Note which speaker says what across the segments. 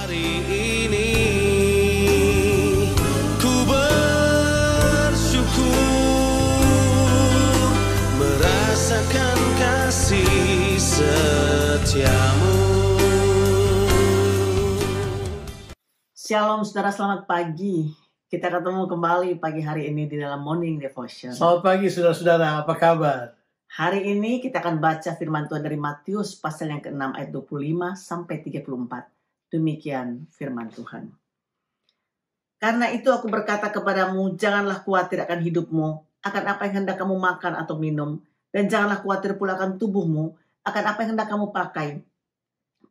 Speaker 1: hari ini ku bersyukur merasakan kasih setiamu.
Speaker 2: Shalom saudara, selamat pagi. Kita ketemu kembali pagi hari ini di dalam Morning Devotion.
Speaker 3: Selamat pagi saudara-saudara, apa kabar?
Speaker 2: Hari ini kita akan baca firman Tuhan dari Matius pasal yang ke-6 ayat 25 sampai 34. Demikian firman Tuhan. Karena itu aku berkata kepadamu, janganlah khawatir akan hidupmu, akan apa yang hendak kamu makan atau minum, dan janganlah khawatir pula akan tubuhmu, akan apa yang hendak kamu pakai.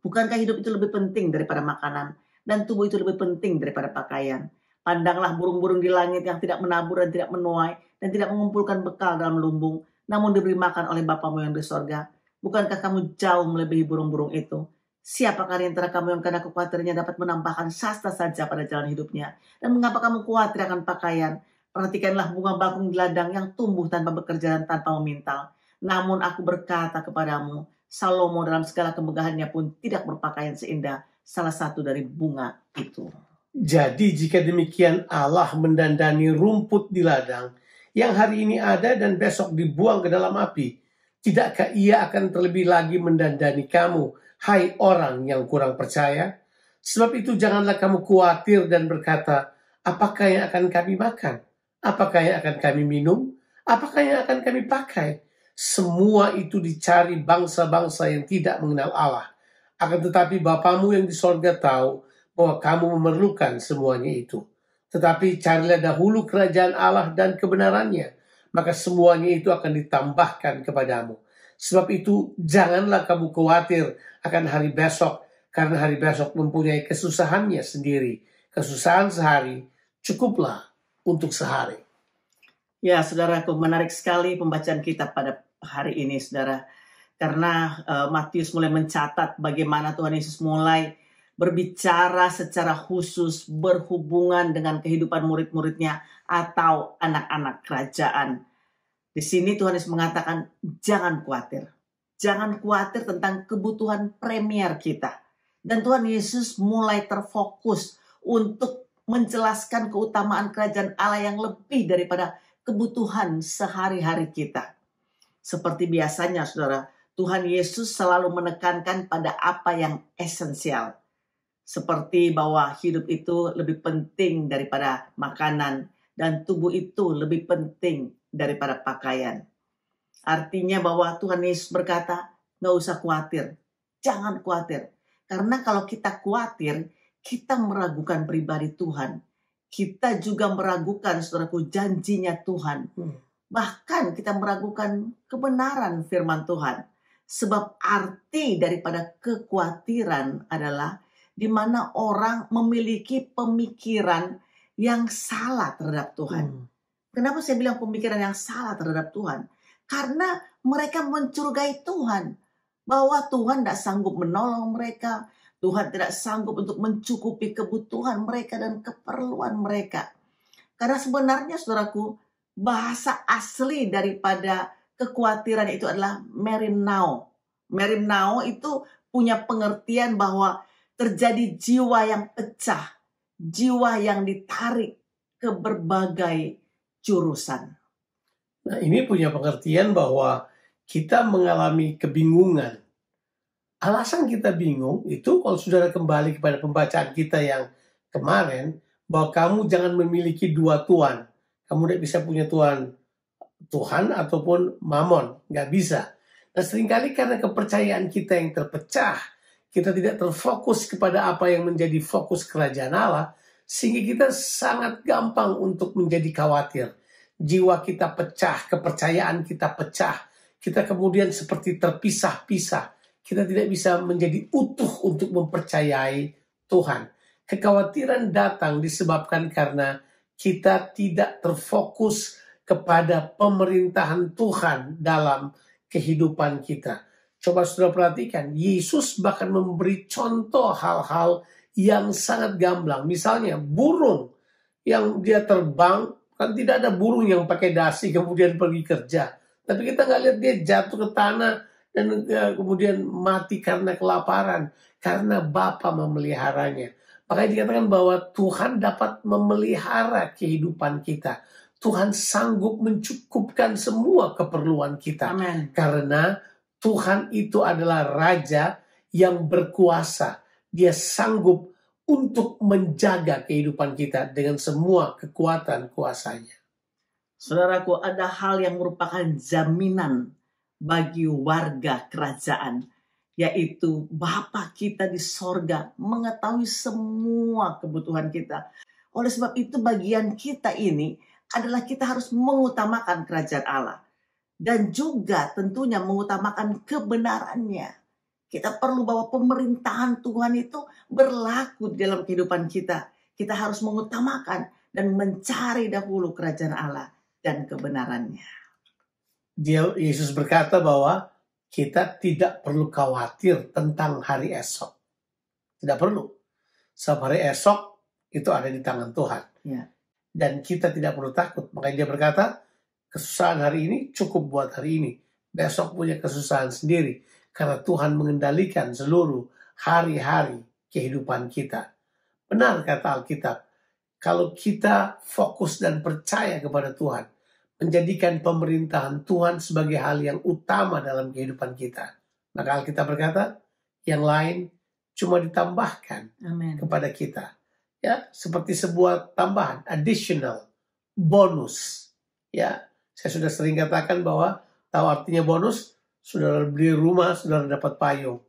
Speaker 2: Bukankah hidup itu lebih penting daripada makanan, dan tubuh itu lebih penting daripada pakaian? Pandanglah burung-burung di langit yang tidak menabur dan tidak menuai, dan tidak mengumpulkan bekal dalam lumbung, namun diberi makan oleh Bapamu yang di sorga. Bukankah kamu jauh melebihi burung-burung itu? Siapakah di antara kamu yang karena kekhawatirnya dapat menambahkan sasta saja pada jalan hidupnya? Dan mengapa kamu khawatir akan pakaian? Perhatikanlah bunga bakung di ladang yang tumbuh tanpa bekerja dan tanpa memintal. Namun aku berkata kepadamu, Salomo dalam segala kemegahannya pun tidak berpakaian seindah salah satu dari bunga itu.
Speaker 3: Jadi jika demikian Allah mendandani rumput di ladang yang hari ini ada dan besok dibuang ke dalam api, tidakkah ia akan terlebih lagi mendandani kamu, hai orang yang kurang percaya? Sebab itu janganlah kamu khawatir dan berkata, apakah yang akan kami makan? Apakah yang akan kami minum? Apakah yang akan kami pakai? Semua itu dicari bangsa-bangsa yang tidak mengenal Allah. Akan tetapi Bapamu yang di sorga tahu bahwa kamu memerlukan semuanya itu. Tetapi carilah dahulu kerajaan Allah dan kebenarannya, maka semuanya itu akan ditambahkan kepadamu. Sebab itu janganlah kamu khawatir akan hari besok, karena hari besok mempunyai kesusahannya sendiri. Kesusahan sehari cukuplah untuk sehari.
Speaker 2: Ya, saudaraku, menarik sekali pembacaan kita pada hari ini, saudara. Karena Matius mulai mencatat bagaimana Tuhan Yesus mulai berbicara secara khusus berhubungan dengan kehidupan murid-muridnya atau anak-anak kerajaan. Di sini Tuhan Yesus mengatakan, jangan khawatir. Jangan khawatir tentang kebutuhan premier kita. Dan Tuhan Yesus mulai terfokus untuk menjelaskan keutamaan kerajaan Allah yang lebih daripada kebutuhan sehari-hari kita. Seperti biasanya, saudara, Tuhan Yesus selalu menekankan pada apa yang esensial. Seperti bahwa hidup itu lebih penting daripada makanan dan tubuh itu lebih penting daripada pakaian. Artinya bahwa Tuhan Yesus berkata, gak usah khawatir, jangan khawatir. Karena kalau kita khawatir, kita meragukan pribadi Tuhan. Kita juga meragukan, saudaraku, janjinya Tuhan. Bahkan kita meragukan kebenaran firman Tuhan. Sebab arti daripada kekhawatiran adalah di mana orang memiliki pemikiran yang salah terhadap Tuhan. Kenapa saya bilang pemikiran yang salah terhadap Tuhan? Karena mereka mencurigai Tuhan. Bahwa Tuhan tidak sanggup menolong mereka. Tuhan tidak sanggup untuk mencukupi kebutuhan mereka dan keperluan mereka. Karena sebenarnya, saudaraku, bahasa asli daripada kekhawatiran itu adalah merimnao. Merimnao itu punya pengertian bahwa terjadi jiwa yang pecah, jiwa yang ditarik ke berbagai jurusan.
Speaker 3: Nah, ini punya pengertian bahwa kita mengalami kebingungan. Alasan kita bingung itu kalau saudara kembali kepada pembacaan kita yang kemarin, bahwa kamu jangan memiliki dua tuan. Kamu tidak bisa punya Tuhan ataupun mamon, nggak bisa. Dan seringkali karena kepercayaan kita yang terpecah, kita tidak terfokus kepada apa yang menjadi fokus kerajaan Allah, sehingga kita sangat gampang untuk menjadi khawatir. Jiwa kita pecah, kepercayaan kita pecah, kita kemudian seperti terpisah-pisah. Kita tidak bisa menjadi utuh untuk mempercayai Tuhan. Kekhawatiran datang disebabkan karena kita tidak terfokus kepada pemerintahan Tuhan dalam kehidupan kita. Coba saudara perhatikan, Yesus bahkan memberi contoh hal-hal yang sangat gamblang. Misalnya burung yang dia terbang, kan tidak ada burung yang pakai dasi kemudian pergi kerja. Tapi kita nggak lihat dia jatuh ke tanah, dan kemudian mati karena kelaparan, karena Bapa memeliharanya. Makanya dikatakan bahwa Tuhan dapat memelihara kehidupan kita. Tuhan sanggup mencukupkan semua keperluan kita.
Speaker 2: Amin.
Speaker 3: Karena Tuhan itu adalah Raja yang berkuasa. Dia sanggup untuk menjaga kehidupan kita dengan semua kekuatan kuasanya.
Speaker 2: Saudaraku, ada hal yang merupakan jaminan bagi warga kerajaan, yaitu Bapa kita di sorga mengetahui semua kebutuhan kita. Oleh sebab itu bagian kita ini adalah kita harus mengutamakan kerajaan Allah. Dan juga tentunya mengutamakan kebenarannya. Kita perlu bahwa pemerintahan Tuhan itu berlaku dalam kehidupan kita. Kita harus mengutamakan dan mencari dahulu kerajaan Allah dan kebenarannya.
Speaker 3: Yesus berkata bahwa kita tidak perlu khawatir tentang hari esok. Tidak perlu. Sebab hari esok itu ada di tangan Tuhan.
Speaker 2: Ya.
Speaker 3: Dan kita tidak perlu takut. Makanya dia berkata, kesusahan hari ini cukup buat hari ini. Besok punya kesusahan sendiri. Karena Tuhan mengendalikan seluruh hari-hari kehidupan kita. Benar kata Alkitab. Kalau kita fokus dan percaya kepada Tuhan, menjadikan pemerintahan Tuhan sebagai hal yang utama dalam kehidupan kita, maka Alkitab berkata, yang lain cuma ditambahkan
Speaker 2: Amin.
Speaker 3: kepada kita. Ya, seperti sebuah tambahan, additional, bonus. Ya, saya sudah sering katakan bahwa tahu artinya bonus. Saudara beli rumah, saudara dapat payung.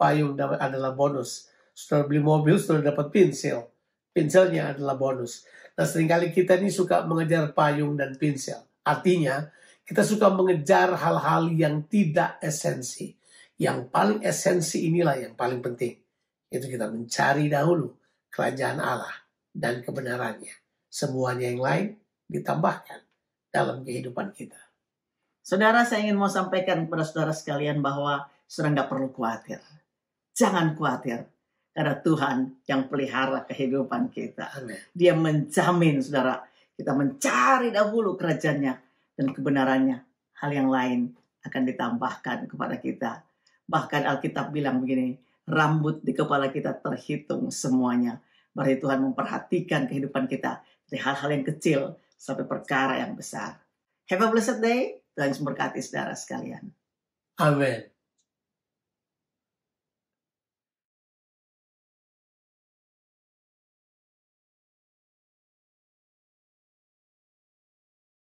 Speaker 3: Payung adalah bonus. Saudara beli mobil, saudara dapat pensil. Pensilnya adalah bonus. Nah, seringkali kita ini suka mengejar payung dan pensil. Artinya, kita suka mengejar hal-hal yang tidak esensi. Yang paling esensi inilah yang paling penting. Itu kita mencari dahulu kerajaan Allah dan kebenarannya. Semuanya yang lain ditambahkan dalam kehidupan kita.
Speaker 2: Saudara, saya ingin mau sampaikan kepada saudara sekalian bahwa saudara nggak perlu khawatir. Jangan khawatir. Karena Tuhan yang pelihara kehidupan kita.
Speaker 3: Amin.
Speaker 2: Dia menjamin, saudara, kita mencari dahulu kerajaannya dan kebenarannya. Hal yang lain akan ditambahkan kepada kita. Bahkan Alkitab bilang begini, rambut di kepala kita terhitung semuanya. Berarti Tuhan memperhatikan kehidupan kita dari hal-hal yang kecil sampai perkara yang besar. Have a blessed day. Tuhan memberkati saudara sekalian.
Speaker 3: Amin.